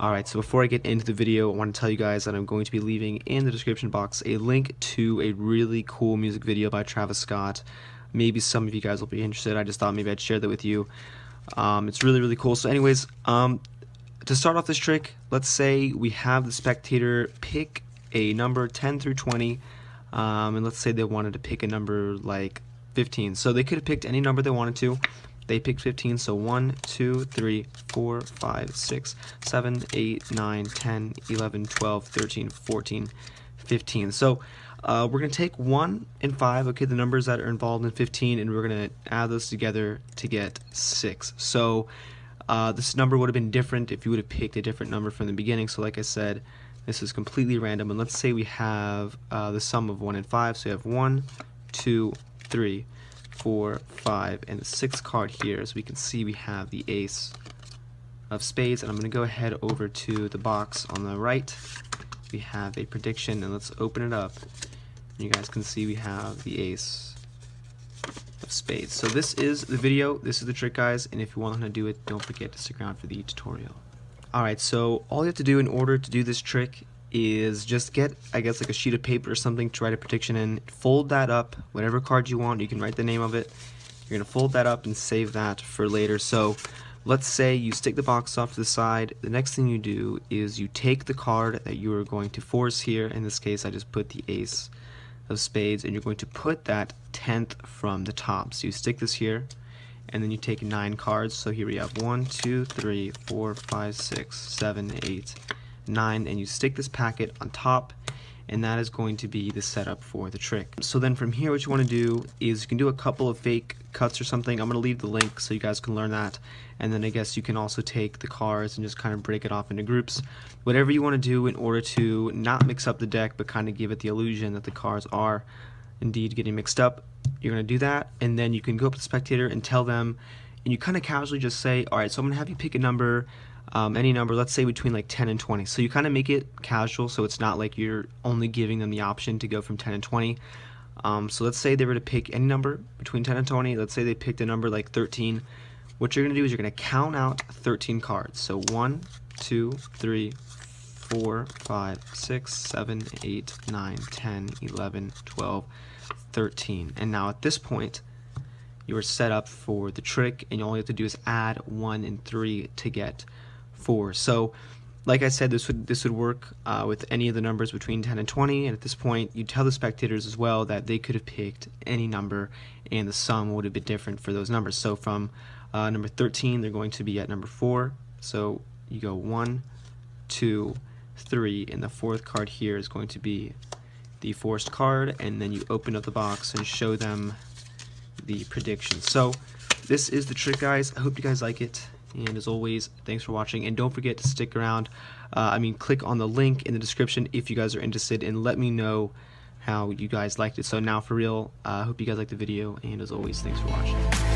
Alright, so before I get into the video, I want to tell you guys that I'm going to be leaving in the description box a link to a really cool music video by Travis Scott. Maybe some of you guys will be interested. I just thought maybe I'd share that with you. It's really cool. So anyways, to start off this trick, let's say we have the spectator pick a number 10 through 20, and let's say they wanted to pick a number like 15. So they could have picked any number they wanted to. They picked 15, so 1, 2, 3, 4, 5, 6, 7, 8, 9, 10, 11, 12, 13, 14, 15. So we're going to take 1 and 5, okay, the numbers that are involved in 15, and we're going to add those together to get 6. So this number would have been different if you would have picked a different number from the beginning. So like I said, this is completely random, and let's say we have the sum of 1 and 5, so you have 1, 2, 3, 4, 5, and the 6th card here. As we can see, we have the ace of spades, and I'm going to go ahead over to the box on the right. We have a prediction, and let's open it up. You guys can see we have the ace of spades. So this is the video, this is the trick, guys, and if you want to do it, don't forget to stick around for the tutorial. Alright, so all you have to do in order to do this trick is just get, I guess, like a sheet of paper or something to write a prediction in, fold that up, whatever card you want, you can write the name of it. You're going to fold that up and save that for later. So let's say you stick the box off to the side. The next thing you do is you take the card that you are going to force here. In this case, I just put the ace of spades, and you're going to put that 10th from the top. So you stick this here, and then you take 9 cards. So here we have 1, 2, 3, 4, 5, 6, 7, 8, 9, and you stick this packet on top, and that is going to be the setup for the trick. So then from here, what you want to do is you can do a couple of fake cuts or something. I'm going to leave the link so you guys can learn that, and then I guess you can also take the cards and just kind of break it off into groups. Whatever you want to do in order to not mix up the deck, but kind of give it the illusion that the cards are indeed getting mixed up, you're going to do that, and then you can go up to the spectator and tell them, and you kind of casually just say, alright, so I'm going to have you pick a number, any number, let's say between like 10 and 20. So you kind of make it casual, so it's not like you're only giving them the option to go from 10 and 20. So let's say they were to pick any number between 10 and 20. Let's say they picked a number like 13. What you're going to do is you're going to count out 13 cards. So 1, 2, 3, 4, 5, 6, 7, 8, 9, 10, 11, 12, 13. And now at this point, you are set up for the trick, and all you have to do is add 1 and 3 to get 4. So like I said, this would work with any of the numbers between 10 and 20, and at this point you tell the spectators as well that they could have picked any number and the sum would have been different for those numbers. So from number 13, they're going to be at number 4, so you go 1, 2, 3, and the 4th card here is going to be the forced card, and then you open up the box and show them the prediction. So this is the trick, guys. I hope you guys like it, and as always, thanks for watching, and don't forget to stick around. Click on the link in the description if you guys are interested, and let me know how you guys liked it. So now for real, I hope you guys liked the video, and as always, thanks for watching.